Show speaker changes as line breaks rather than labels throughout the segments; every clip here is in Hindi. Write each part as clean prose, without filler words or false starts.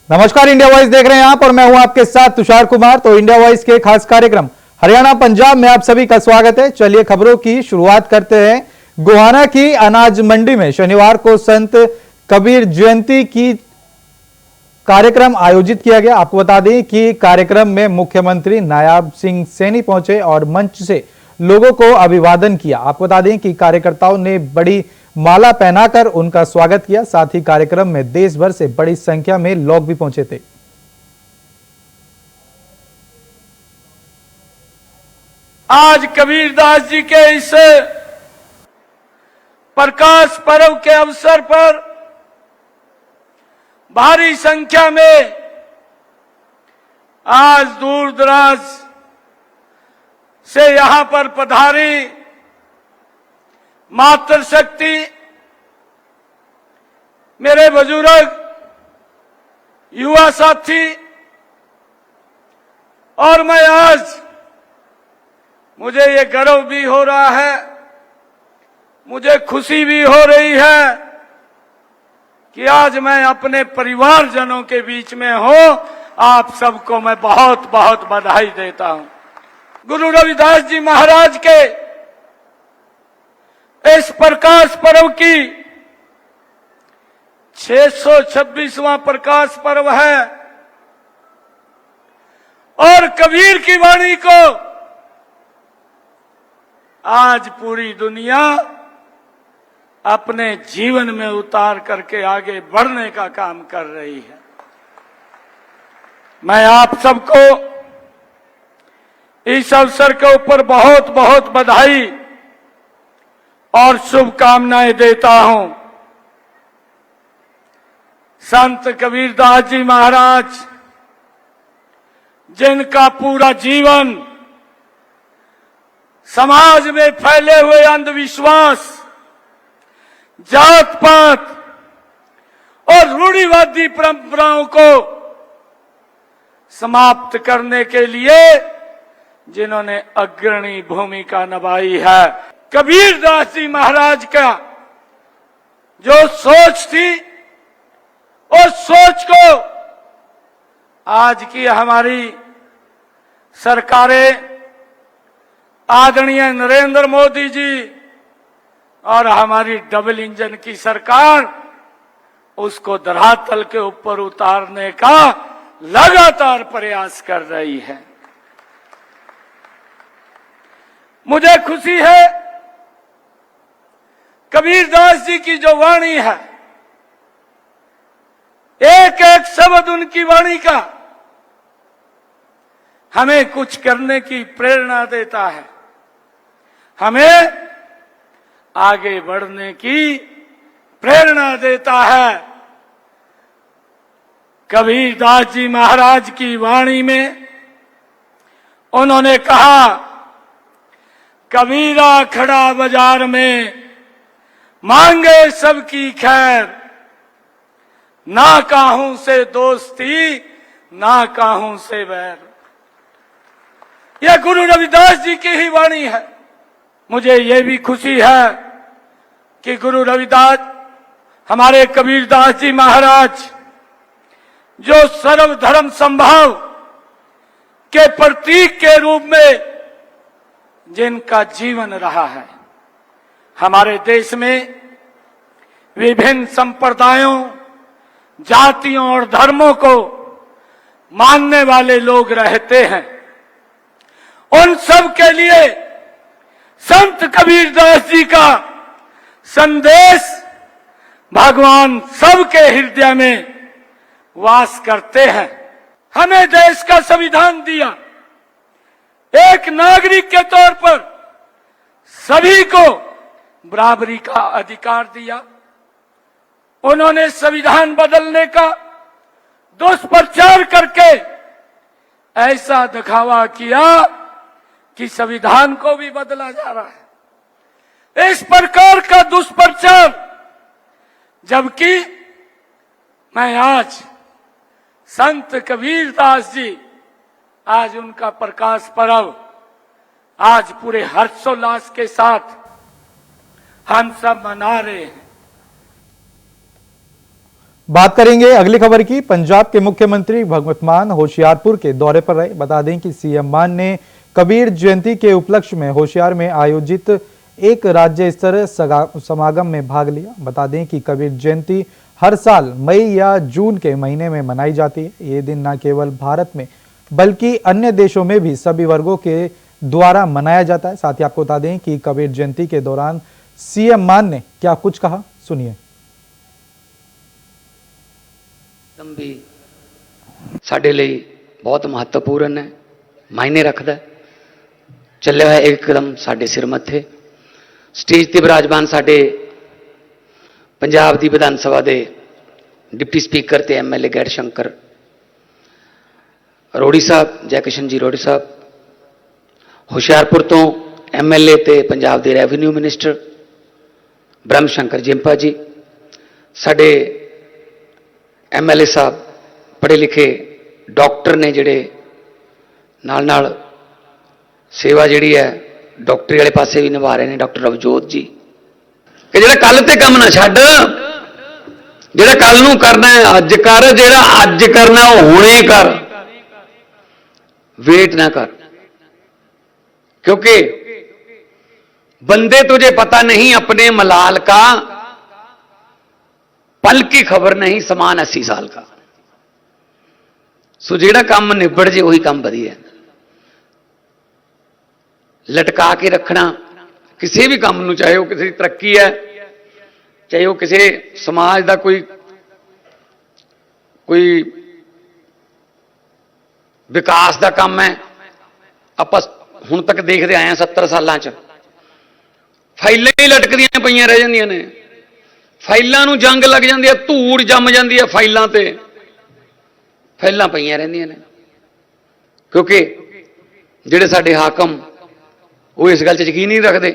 नमस्कार, इंडिया वॉइस देख रहे हैं आप और मैं हूं आपके साथ तुषार कुमार। तो इंडिया वॉइस के खास कार्यक्रम हरियाणा पंजाब में आप सभी का स्वागत है। चलिए खबरों की शुरुआत करते हैं। गोहाना की अनाज मंडी में शनिवार को संत कबीर जयंती की कार्यक्रम आयोजित किया गया। आपको बता दें कि कार्यक्रम में मुख्यमंत्री नायाब सिंह सैनी पहुंचे और मंच से लोगों को अभिवादन किया। आपको बता दें कि कार्यकर्ताओं ने बड़ी माला पहनाकर उनका स्वागत किया। साथ ही कार्यक्रम में देश भर से बड़ी संख्या में लोग भी पहुंचे थे।
आज कबीरदास जी के इस प्रकाश पर्व के अवसर पर भारी संख्या में आज दूर दराज से यहां पर पधारी मातृशक्ति, मेरे बुजुर्ग, युवा साथी, और मैं आज मुझे ये गर्व भी हो रहा है, मुझे खुशी भी हो रही है कि आज मैं अपने परिवारजनों के बीच में हूं। आप सबको मैं बहुत बहुत बधाई देता हूं। गुरु रविदास जी महाराज के इस प्रकाश पर्व की 626वां प्रकाश पर्व है और कबीर की वाणी को आज पूरी दुनिया अपने जीवन में उतार करके आगे बढ़ने का काम कर रही है। मैं आप सबको इस अवसर के ऊपर बहुत बहुत बधाई और शुभकामनाएं देता हूं। संत कबीरदास जी महाराज, जिनका पूरा जीवन समाज में फैले हुए अंधविश्वास, जात पात और रूढ़िवादी परंपराओं को समाप्त करने के लिए जिन्होंने अग्रणी भूमिका निभाई है। कबीरदास जी महाराज का जो सोच थी, उस सोच को आज की हमारी सरकारें, आदरणीय नरेंद्र मोदी जी और हमारी डबल इंजन की सरकार, उसको धरातल के ऊपर उतारने का लगातार प्रयास कर रही है। मुझे खुशी है, कबीरदास जी की जो वाणी है, एक एक शब्द उनकी वाणी का हमें कुछ करने की प्रेरणा देता है, हमें आगे बढ़ने की प्रेरणा देता है। कबीरदास जी महाराज की वाणी में उन्होंने कहा, कबीरा खड़ा बाजार में मांगे सबकी खैर, ना काहूं से दोस्ती ना काहूं से बैर। यह गुरु रविदास जी की ही वाणी है। मुझे यह भी खुशी है कि गुरु रविदास, हमारे कबीरदास जी महाराज, जो सर्वधर्म संभाव के प्रतीक के रूप में जिनका जीवन रहा है, हमारे देश में विभिन्न संप्रदायों, जातियों और धर्मों को मानने वाले लोग रहते हैं। उन सब के लिए संत कबीरदास जी का संदेश भगवान सबके हृदय में वास करते हैं। हमें देश का संविधान दिया, एक नागरिक के तौर पर सभी को बराबरी का अधिकार दिया। उन्होंने संविधान बदलने का दुष्प्रचार करके ऐसा दिखावा किया कि संविधान को भी बदला जा रहा है। इस प्रकार का दुष्प्रचार, जबकि मैं आज संत कबीरदास जी, आज उनका प्रकाश पर्व आज पूरे हर्षोल्लास के साथ हम सब मना रहे हैं।
बात करेंगे अगली खबर की। पंजाब के मुख्यमंत्री भगवंत मान होशियारपुर के दौरे पर रहे। बता दें कि सीएम मान ने कबीर जयंती के उपलक्ष्य में होशियार में आयोजित एक राज्य स्तरीय समागम में भाग लिया। बता दें कि कबीर जयंती हर साल मई या जून के महीने में मनाई जाती है। ये दिन न केवल भारत में बल्कि अन्य देशों में भी सभी वर्गों के द्वारा मनाया जाता है। साथ ही आपको बता दें कि कबीर जयंती के दौरान सीएम मान ने क्या कुछ कहा, सुनिए।
भी साडे लिए बहुत महत्वपूर्ण है, मायने रखता है। चलिया है एकदम साडे सिर मथे। स्टेज ते विराजमान साडे पंजाब दी विधान सभा दे डिप्टी स्पीकर ते MLA गैर शंकर रोड़ी साहब, जयकिशन जी रोड़ी साहब, होशियारपुर तो MLA ते पंजाब दे रेवन्यू मिनिस्टर ब्रह्म शंकर जिंपा जी, साडे MLA साहब पढ़े लिखे डॉक्टर ने जिहड़े नाल नाल सेवा जिहड़ी है डॉक्टरी वाले पासे भी निभा रहे हैं, डॉक्टर अवजोत जी, कि जिहड़ा कल ते काम ना छड्ड, जिहड़ा कल नूं करना है अज कर, जिहड़ा अज करना वो हुणे कर, वेट ना कर। क्योंकि बंदे तुझे पता नहीं अपने मलाल का, पल की खबर नहीं समान 80 साल का। सो जेड़ा काम निबड़ जे वही काम वधिया। लटका के रखना किसी भी काम नूं, चाहे वो किसी तरक्की है, चाहे वो किसी समाज का कोई विकास का काम है। आप हुण तक देखते आए हैं 70 सालों च फाइलें ही लटकदियां पईयां रह जांदियां ने, फाइलों नूं जंग लग जाती है, धूड़ जम जाती है, फाइलों ते फाइलां पईयां रहिंदियां ने। क्योंकि जिहड़े साडे हाकम वो इस गल च यकीन नहीं रखते।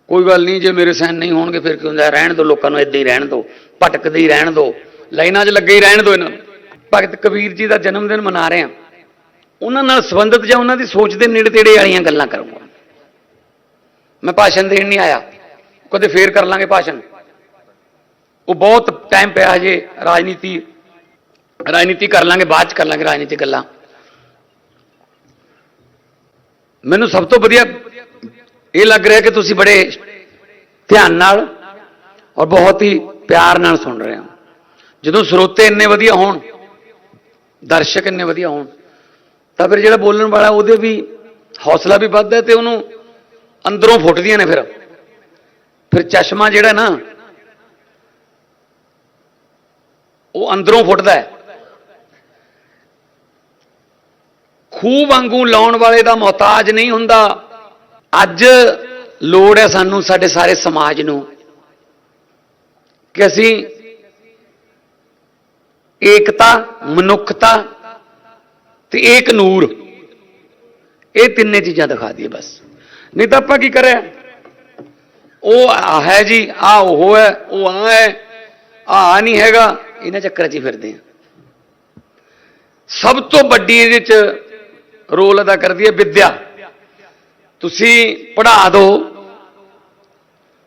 कोई गल नहीं, जे मेरे साइन नहीं होणगे फिर क्यों होंदा, रहण दो, लोकां नूं इदां ही रहण दो, भटकदे ही रहण दो, लाइनां 'च लगे ही रहण दो। इन्हां नूं भगत कबीर जी का जन्मदिन मना रहे हैं, उन्हां नाल संबंधित जां उन्हां दी सोच दे नेड़े तेड़े वालीआं गल्लां करूंगा। मैं भाषण देण नहीं आया, कदे फेर कर लांगे भाषण, वो बहुत टाइम पिया हजे, राजनीति कर लांगे, बाद च कर लांगे राजनीति गल्लां। मैनूं सब तो वधिया ये लग रहा है कि तुसीं बड़े ध्यान नाल और बहुत ही प्यार नाल सुन रहे हो। जदों ਸਰੋਤੇ इन्ने वधिया होण, दर्शक इन्ने वधिया होण, तां फिर जिहड़ा बोलण वाला ਉਹਦੇ भी हौसला भी ਵੱਧਦਾ ਤੇ ਉਹਨੂੰ अंदरों फुटदियां ने। फिर चश्मा जिहड़ा ना वो अंदरों फुटदा है। खूह वांगू लाउण वाले दा मोहताज नहीं हुंदा। अज लोड़ है सानू साडे सारे समाज नूं कि असीं एकता, मनुखता ते एक नूर, ये तिन्ने चीज़ां दिखा दिए बस। नहीं तो आपां की करें, वो है जी, आ वो है, वो है, आ नहीं हैगा, इन्हां चक्कर च ही फिरदे हैं। सब तो वड्डी इहदे च रोल अदा करदी है विद्या। तुसीं पढ़ा दो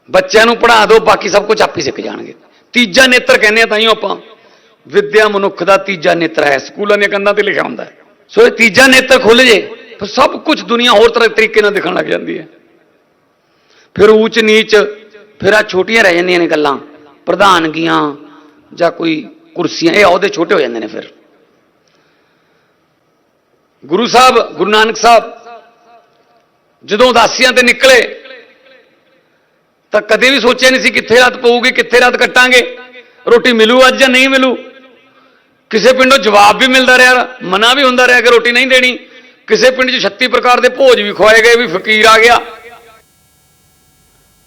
बच्चों नूं, पढ़ा दो, बाकी सब कुछ आप ही सीख जाएंगे। तीजा नेत्र कहने ताइयों आपां, विद्या मनुख का तीजा नेत्र है, स्कूलों दी कंधां ते लिखा हुंदा है। सो ये तीजा नेत्र खुल जे फिर सब कुछ दुनिया होर तरह तरीके नाल दिखण लग जाती है। फिर ऊच नीच, फिर आ छोटियां रह जांदियां ने गल्लां, प्रधानगियां जां कोई कुर्सियां, ये अहुदे छोटे हो जांदे ने। फिर गुरु साहब, गुरु नानक साहब जदों उदासियां ते निकले तो कदे भी सोचा नहीं सी कित्थे रात पऊगी, कित्थे रात कट्टांगे, रोटी मिलू अज या नहीं मिलू। किसी पिंडों जवाब भी मिलता रहा, मना भी होंदा रहा कि रोटी नहीं देनी। किसी पिंड 36 प्रकार के भोज भी खुआए गए, भी फकीर आ गया।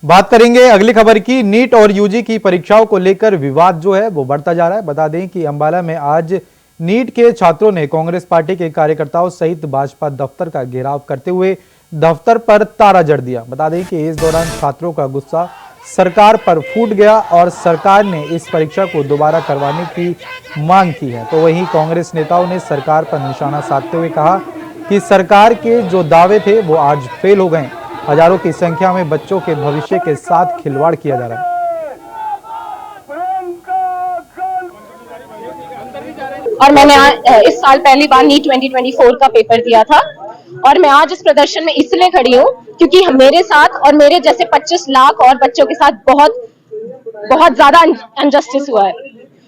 बात करेंगे अगली खबर की। नीट और यूजी की परीक्षाओं को लेकर विवाद जो है वो बढ़ता जा रहा है। बता दें कि अंबाला में आज नीट के छात्रों ने कांग्रेस पार्टी के कार्यकर्ताओं सहित भाजपा दफ्तर का घेराव करते हुए दफ्तर पर ताला जड़ दिया। बता दें कि इस दौरान छात्रों का गुस्सा सरकार पर फूट गया और सरकार ने इस परीक्षा को दोबारा करवाने की मांग की है। तो वहीं कांग्रेस नेताओं ने सरकार पर निशाना साधते हुए कहा कि सरकार के जो दावे थे वो आज फेल हो गए। हजारों की संख्या में बच्चों के भविष्य के साथ खिलवाड़ किया जा रहा है।
और मैंने इस साल पहली बार नीट 2024 का पेपर दिया था और मैं आज इस प्रदर्शन में इसलिए खड़ी हूँ क्योंकि मेरे साथ और मेरे जैसे 25 लाख और बच्चों के साथ बहुत बहुत ज्यादा अनजस्टिस हुआ है।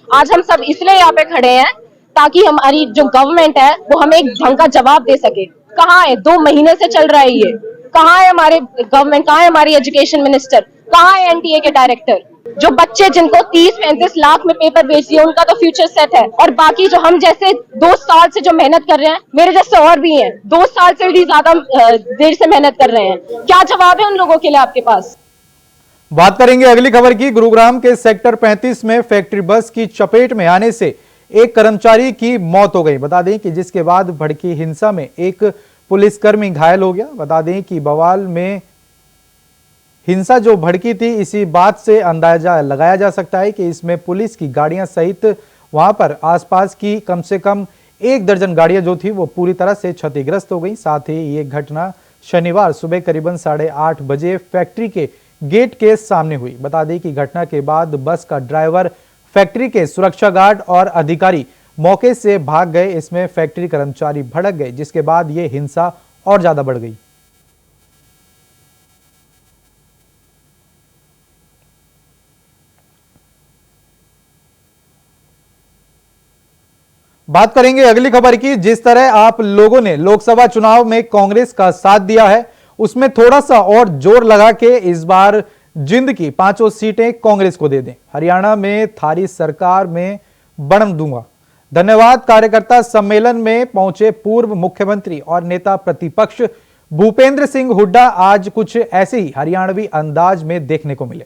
आज हम सब इसलिए यहाँ पे खड़े हैं ताकि हमारी जो गवर्नमेंट है वो हमें एक ढंग का जवाब दे सके। कहाँ है, 2 महीने से चल रहा है ये, कहाँ है हमारे गवर्नमेंट, कहाँ है हमारी एजुकेशन मिनिस्टर, कहाँ है एनटीए के डायरेक्टर। जो बच्चे जिनको 30-35 लाख में पेपर बेच दिए उनका तो फ्यूचर सेट है, और बाकी जो हम जैसे 2 साल से जो मेहनत कर रहे हैं, मेरे जैसे और भी हैं 2 साल से भी ज्यादा देर से मेहनत कर रहे हैं, क्या जवाब है उन लोगों के लिए आपके पास?
बात करेंगे अगली खबर की। गुरुग्राम के सेक्टर 35 में फैक्ट्री बस की चपेट में आने से एक कर्मचारी की मौत हो गई। बता दें कि जिसके बाद भड़की हिंसा में एक पुलिसकर्मी घायल हो गया। बता दें कि बवाल में हिंसा जो भड़की थी, इसी बात से अंदाजा लगाया जा सकता है कि इसमें पुलिस की गाड़ियां सहित वहां पर आसपास की कम से कम 1 दर्जन गाड़ियां जो थी वो पूरी तरह से क्षतिग्रस्त हो गई। साथ ही ये घटना शनिवार सुबह करीबन 8:30 बजे फैक्ट्री के गेट के सामने हुई। बता दें कि घटना के बाद बस का ड्राइवर, फैक्ट्री के सुरक्षा गार्ड और अधिकारी मौके से भाग गए। इसमें फैक्ट्री कर्मचारी भड़क गए, जिसके बाद यह हिंसा और ज्यादा बढ़ गई। बात करेंगे अगली खबर की। जिस तरह आप लोगों ने लोकसभा चुनाव में कांग्रेस का साथ दिया है, उसमें थोड़ा सा और जोर लगा के इस बार जिंद की 5 सीटें कांग्रेस को दे दें। हरियाणा में थारी सरकार में बढ़म दूंगा। धन्यवाद कार्यकर्ता सम्मेलन में पहुंचे पूर्व मुख्यमंत्री और नेता प्रतिपक्ष भूपेंद्र सिंह हुड्डा आज कुछ ऐसे ही हरियाणवी अंदाज में देखने को मिले।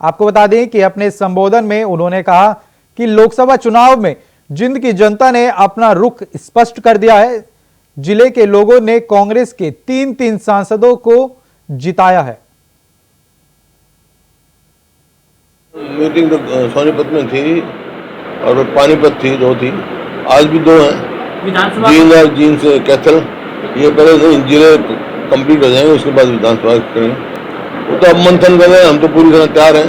आपको बता दें कि अपने संबोधन में उन्होंने कहा कि लोकसभा चुनाव में जिंद की जनता ने अपना रुख स्पष्ट कर दिया है। जिले के लोगों ने कांग्रेस के 3 सांसदों को जिताया है।
मीटिंग तो सोनीपत में थी और पानीपत थी, 2 थी, आज भी 2 हैं। जींद और जींद से कैथल, ये पहले जिले कंप्लीट हो जाएंगे, उसके बाद विधानसभा करेंगे। वो तो अब मंथन कर रहे हैं, हम तो पूरी तरह तैयार हैं।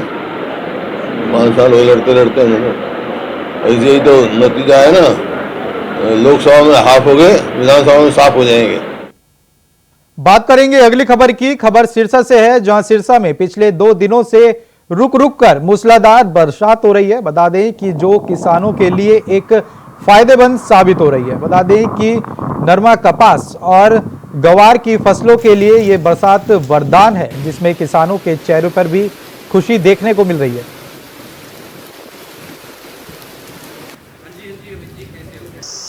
5 साल हो लड़ते लड़ते हैं, यही तो नतीजा है ना। लोकसभा में हाफ हो गए, विधानसभा में साफ हो जाएंगे।
बात करेंगे अगली खबर की। खबर सिरसा से है, जहां सिरसा में पिछले 2 दिनों से रुक रुक कर मूसलाधार बरसात हो रही है। बता दें कि जो किसानों के लिए एक फायदेमंद साबित हो रही है। बता दें कि नरमा, कपास और गवार की फसलों के लिए यह बरसात वरदान है, जिसमें किसानों के चेहरों पर भी खुशी देखने को मिल रही है।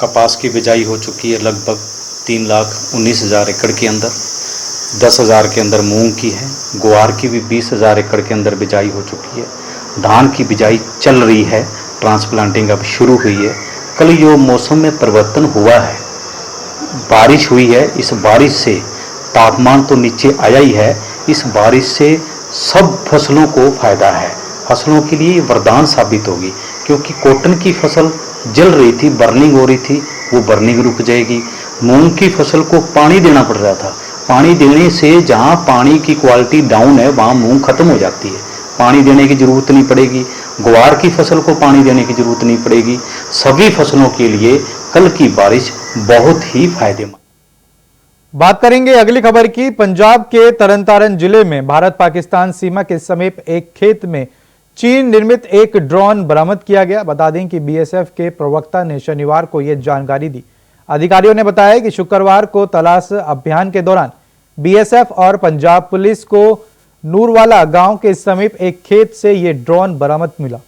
कपास की बिजाई हो चुकी है लगभग 3,19,000 एकड़ के अंदर। 10,000 के अंदर मूंग की है। ग्वार की भी 20,000 एकड़ के अंदर बिजाई हो चुकी है। धान की बिजाई चल रही है, ट्रांसप्लांटिंग अब शुरू हुई है। कल जो मौसम में परिवर्तन हुआ है, बारिश हुई है, इस बारिश से तापमान तो नीचे आया ही है। इस बारिश से सब फसलों को फायदा है। फसलों के लिए वरदान साबित होगी, क्योंकि कॉटन की फसल जल रही थी, बर्निंग हो रही थी, वो बर्निंग रुक जाएगी। मूंग की फसल को पानी देना पड़ रहा था, पानी देने से जहाँ पानी की क्वालिटी डाउन है वहाँ मूंग खत्म हो जाती है, पानी देने की जरूरत नहीं पड़ेगी। ग्वार की फसल को पानी देने की जरूरत नहीं पड़ेगी। सभी फसलों के लिए कल की बारिश बहुत ही फायदेमंद।
बात करेंगे अगली खबर की। पंजाब के तरनतारन जिले में भारत पाकिस्तान सीमा के समीप एक खेत में चीन निर्मित एक ड्रोन बरामद किया गया। बता दें कि बीएसएफ के प्रवक्ता ने शनिवार को यह जानकारी दी। अधिकारियों ने बताया कि शुक्रवार को तलाश अभियान के दौरान बीएसएफ और पंजाब पुलिस को नूरवाला गांव के समीप एक खेत से यह ड्रोन बरामद मिला।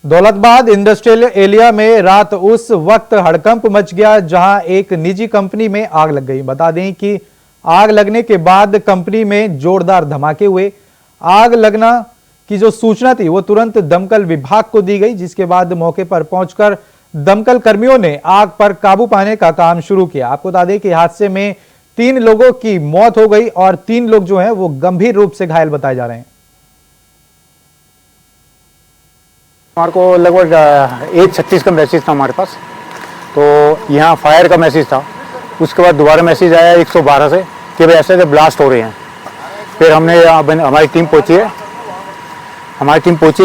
दौलताबाद इंडस्ट्रियल एरिया में रात उस वक्त हड़कंप मच गया जहां एक निजी कंपनी में आग लग गई। बता दें कि आग लगने के बाद कंपनी में जोरदार धमाके हुए। आग लगना की जो सूचना थी वो तुरंत दमकल विभाग को दी गई, जिसके बाद मौके पर पहुंचकर दमकल कर्मियों ने आग पर काबू पाने का काम शुरू किया। आपको बता दें कि हादसे में 3 लोगों की मौत हो गई और 3 लोग जो हैं वो गंभीर रूप से घायल बताए जा रहे हैं।
हमारे को लगभग 1:36 का मैसेज था हमारे पास, तो यहाँ फायर का मैसेज था। उसके बाद दोबारा मैसेज आया 112 से कि भाई ऐसे ब्लास्ट हो रहे हैं। फिर हमने हमारी टीम पहुंची है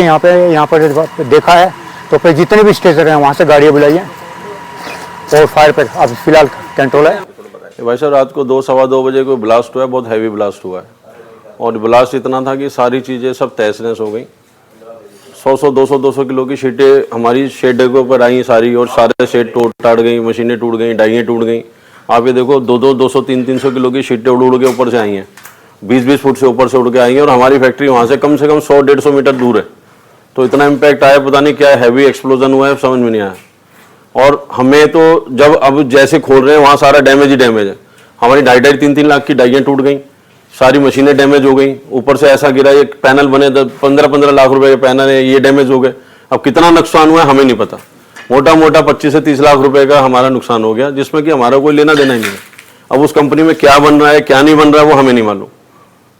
यहाँ पर देखा है, तो फिर जितने भी स्टेशन हैं वहाँ से गाड़ियाँ बुलाई हैं और फायर पर अब फिलहाल कंट्रोल है।
भाई साहब रात को 2-2:15 बजे कोई ब्लास्ट हुआ है, बहुत हैवी ब्लास्ट हुआ है और ब्लास्ट इतना था कि सारी चीज़ें सब तहस नहस हो गई। 100 200 किलो की शीटें हमारी शेड के ऊपर आई सारी और सारे शेड टाट गई, मशीनें टूट गई, डाइयाँ टूट गई। आप ये देखो 200 300 किलो की शीटें उड़ के ऊपर से आई हैं, 20 फुट से ऊपर से उड़ के आई हैं और हमारी फैक्ट्री वहाँ से कम 100-150 मीटर दूर है। तो इतना इम्पैक्ट आया, पता नहीं क्या हैवी एक्सप्लोजन हुआ है, समझ में नहीं आया। और हमें तो जब अब जैसे खोल रहे हैं वहाँ सारा डैमेज ही डैमेज है। हमारी 2.5-3 लाख की डाइयाँ टूट गई, सारी मशीनें डैमेज हो गई, ऊपर से ऐसा गिरा एक पैनल बने 15-15 लाख रुपए के पैनल है, ये डैमेज हो गए। अब कितना नुकसान हुआ है हमें नहीं पता, मोटा 25 से 30 लाख रुपए का हमारा नुकसान हो गया, जिसमें कि हमारा कोई लेना देना ही नहीं है। अब उस कंपनी में क्या बन रहा है क्या नहीं बन रहा है वो हमें नहीं मालूम।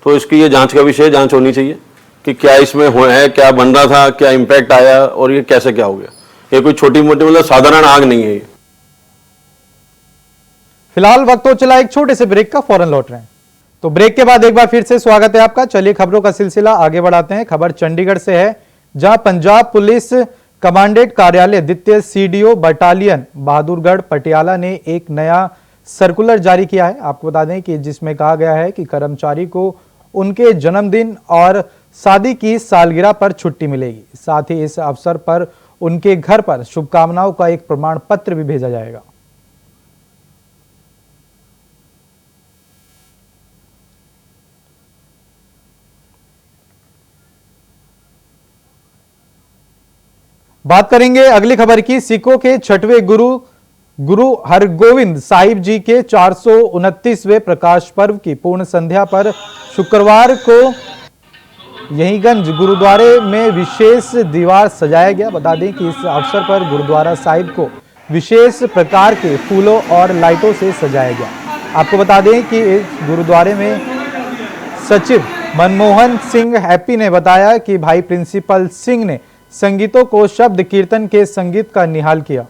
तो इसकी ये जांच का विषय, जांच होनी चाहिए कि क्या इसमें है, क्या बन रहा था, क्या इम्पैक्ट आया और ये कैसे क्या हो गया। ये कोई छोटी मोटी मतलब साधारण आग नहीं है ये।
फिलहाल वक्त हो चला एक छोटे से ब्रेक का, फौरन लौट रहे हैं। तो ब्रेक के बाद एक बार फिर से स्वागत है आपका। चलिए खबरों का सिलसिला आगे बढ़ाते हैं। खबर चंडीगढ़ से है, जहां पंजाब पुलिस कमांडेंट कार्यालय द्वितीय CDO बटालियन बहादुरगढ़ पटियाला ने एक नया सर्कुलर जारी किया है। आपको बता दें कि जिसमें कहा गया है कि कर्मचारी को उनके जन्मदिन और शादी की सालगिरह पर छुट्टी मिलेगी। साथ ही इस अवसर पर उनके घर पर शुभकामनाओं का एक प्रमाण पत्र भी भेजा जाएगा। बात करेंगे अगली खबर की। सिखों के छठवें गुरु हरगोविंद साहिब जी के 429वें प्रकाश पर्व की पूर्ण संध्या पर शुक्रवार को यहींगंज गुरुद्वारे में विशेष दीवार सजाया गया। बता दें कि इस अवसर पर गुरुद्वारा साहिब को विशेष प्रकार के फूलों और लाइटों से सजाया गया। आपको बता दें कि इस गुरुद्वारे में सचिव मनमोहन सिंह हैप्पी ने बताया कि भाई प्रिंसिपल सिंह ने संगीतों को शब्द कीर्तन के संगीत का निहाल किया।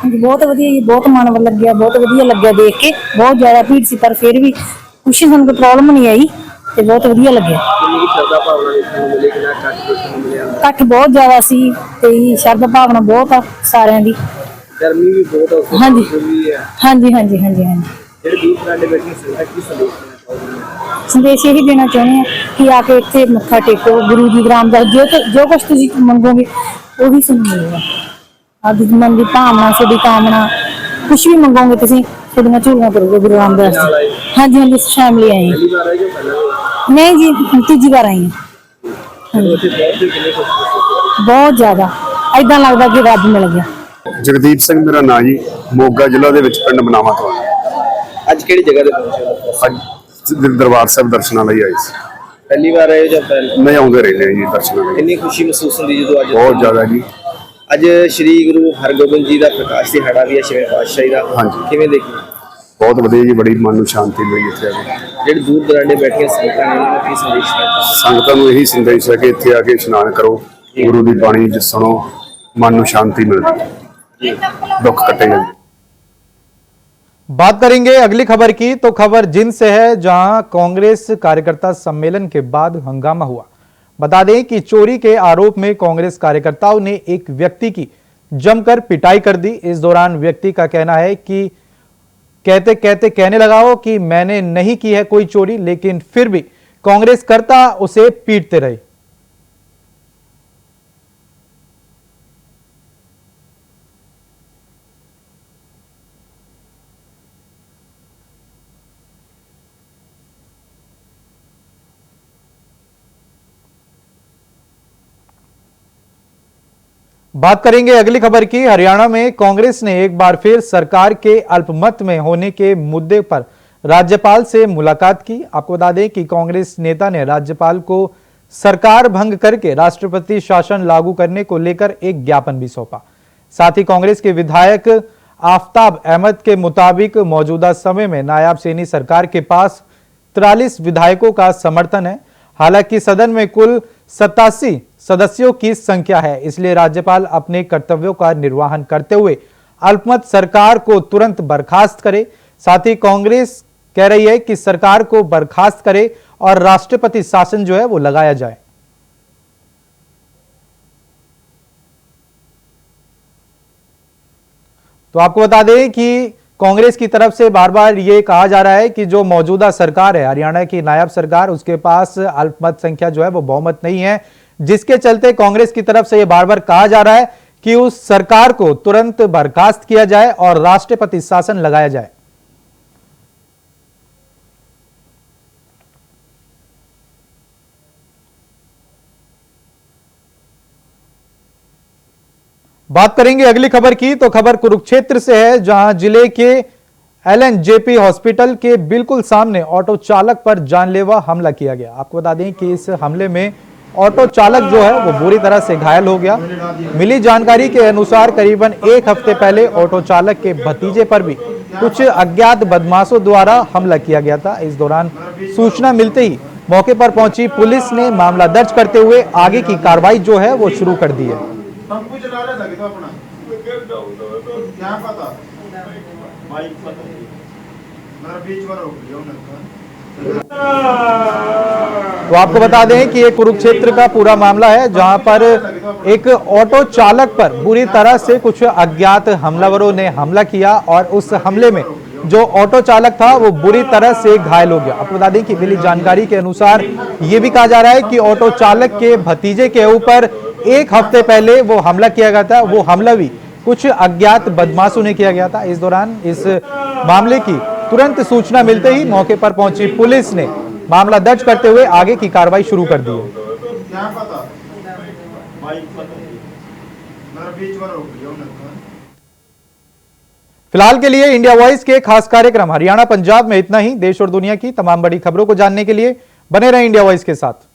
बहुत वधिया जी, बहुत मन लग गया, बहुत वधिया लग गया देख के। बहुत ज्यादा भीड़ सी पर फिर भी कुछ सानू कोई प्रॉब्लम नहीं आई ते बहुत वधिया लग्या। इकट्ठ बहुत ज्यादा सी ते श्रद्धा भावना बहुत आ सारिਆਂ ਦੀ। गर्मी भी बहुत है। हाँ जी हाँ जी हाँ जी हाँ जी हाँ जी। संदेश यही देना चाहते हैं कि आके इत्थे मत्था टेको, गुरु जी रामदास जो कुछ तुम मंगोगे वही सुन मिलेगा। आपकी मन की भावना, थोड़ी कामना, कुछ भी मंगोगे तुम थोड़ियां झूलियां करोगे गुरु रामदास जी। हाँ जी हाँ जी, फैमिली आई है। नहीं जी, तीजी बार आई है। बहुत ज्यादा ऐसा लगता कि रब मिल गया।
जगदीप सिंह मेरा नाम जी, मोगा जिला ਦੇ ਵਿੱਚ ਪਿੰਡ ਬਨਾਵਾ ਤੋਂ।
ਅੱਜ ਕਿਹੜੀ ਜਗ੍ਹਾ ਤੇ ਪਹੁੰਚੇ?
ਅੱਜ ਦਰਬਾਰ ਸਾਹਿਬ ਦਰਸ਼ਨਾਂ ਲਈ ਆਏ ਸੀ।
ਪਹਿਲੀ ਵਾਰ ਆਏ ਜਾਂ ਪਹਿਲਾਂ?
ਨਹੀਂ, ਆਉਂਦੇ ਰਹਿੰਦੇ ਆ ਜੀ ਦਰਸ਼ਨਾਂ ਲਈ।
ਕਿੰਨੀ ਖੁਸ਼ੀ ਮਹਿਸੂਸ ਹੁੰਦੀ ਜਦੋਂ ਅੱਜ?
ਬਹੁਤ ਜ਼ਿਆਦਾ ਜੀ।
ਅੱਜ ਸ੍ਰੀ ਗੁਰੂ ਹਰਗੋਬਿੰਦ ਜੀ ਦਾ ਪ੍ਰਕਾਸ਼ ਦਿਹਾੜਾ ਵੀ ਹੈ, ਛੇਵੇਂ ਪਾਤਸ਼ਾਹੀ ਦਾ।
ਹਾਂਜੀ।
ਕਿਵੇਂ ਦੇਖੀ?
ਬਹੁਤ ਵਧੀਆ ਜੀ, ਬੜੀ ਮਨ ਨੂੰ ਸ਼ਾਂਤੀ ਮਿਲੀ ਇੱਥੇ ਆ ਕੇ।
ਜਿਹੜੇ ਦੂਰ ਦਰਾਡੇ ਬੈਠੀਆਂ ਸੰਗਤਾਂ ਨੇ ਉਹਨਾਂ ਨੂੰ ਕੀ ਸੰਦੇਸ਼ ਦੇਣਾ?
ਸੰਗਤਾਂ ਨੂੰ ਇਹੀ ਸੰਦੇਸ਼ ਹੈ ਕਿ ਇੱਥੇ ਆ ਕੇ ਇਸ਼ਨਾਨ ਕਰੋ, ਗੁਰੂ ਦੀ ਬਾਣੀ ਸੁਣੋ, ਮਨ ਨੂੰ ਸ਼ਾਂਤੀ ਮਿਲਦੀ, दुख कटे जाएंगे।
बात करेंगे अगली खबर की, तो खबर जिन से है, जहां कांग्रेस कार्यकर्ता सम्मेलन के बाद हंगामा हुआ। बता दें कि चोरी के आरोप में कांग्रेस कार्यकर्ताओं ने एक व्यक्ति की जमकर पिटाई कर दी। इस दौरान व्यक्ति का कहना है कि कहने लगा हो कि मैंने नहीं की है कोई चोरी, लेकिन फिर भी कांग्रेस करता उसे पीटते रहे। बात करेंगे अगली खबर की। हरियाणा में कांग्रेस ने एक बार फिर सरकार के अल्पमत में होने के मुद्दे पर राज्यपाल से मुलाकात की। आपको बता दें कि कांग्रेस नेता ने राज्यपाल को सरकार भंग करके राष्ट्रपति शासन लागू करने को लेकर एक ज्ञापन भी सौंपा। साथ ही कांग्रेस के विधायक आफ्ताब अहमद के मुताबिक मौजूदा समय में नायाब सैनी सरकार के पास 43 विधायकों का समर्थन है। हालांकि सदन में कुल 87 सदस्यों की संख्या है। इसलिए राज्यपाल अपने कर्तव्यों का निर्वहन करते हुए अल्पमत सरकार को तुरंत बर्खास्त करे। साथ ही कांग्रेस कह रही है कि सरकार को बर्खास्त करे और राष्ट्रपति शासन जो है वो लगाया जाए। तो आपको बता दें कि कांग्रेस की तरफ से बार बार ये कहा जा रहा है कि जो मौजूदा सरकार है, हरियाणा की नायब सरकार, उसके पास अल्पमत संख्या जो है वो बहुमत नहीं है, जिसके चलते कांग्रेस की तरफ से ये बार बार कहा जा रहा है कि उस सरकार को तुरंत बर्खास्त किया जाए और राष्ट्रपति शासन लगाया जाए। बात करेंगे अगली खबर की, तो खबर कुरुक्षेत्र से है, जहां जिले के LNJP हॉस्पिटल के बिल्कुल सामने ऑटो चालक पर जानलेवा हमला किया गया। आपको बता दें कि इस हमले में ऑटो चालक जो है वो बुरी तरह से घायल हो गया। मिली जानकारी के अनुसार करीबन एक हफ्ते पहले ऑटो चालक के भतीजे पर भी कुछ अज्ञात बदमाशों द्वारा हमला किया गया था। इस दौरान सूचना मिलते ही मौके पर पहुंची पुलिस ने मामला दर्ज करते हुए आगे की कार्रवाई जो है वो शुरू कर दी है। तो आपको बता दें कि ये कुरुक्षेत्र का पूरा मामला है, जहां पर एक ऑटो चालक पर बुरी तरह से कुछ अज्ञात हमलावरों ने हमला किया और उस हमले में जो ऑटो चालक था वो बुरी तरह से घायल हो गया। आपको बता दें कि मिली जानकारी के अनुसार ये भी कहा जा रहा है कि ऑटो चालक के भतीजे के ऊपर एक हफ्ते पहले वो हमला किया गया था। वो हमला भी कुछ अज्ञात बदमाशों ने किया गया था। इस दौरान इस मामले की तुरंत सूचना मिलते ही मौके पर पहुंची पुलिस ने मामला दर्ज करते हुए आगे की कार्रवाई शुरू कर दी है। फिलहाल के लिए इंडिया वॉइस के खास कार्यक्रम हरियाणा पंजाब में इतना ही। देश और दुनिया की तमाम बड़ी खबरों को जानने के लिए बने रहें इंडिया वॉइस के साथ।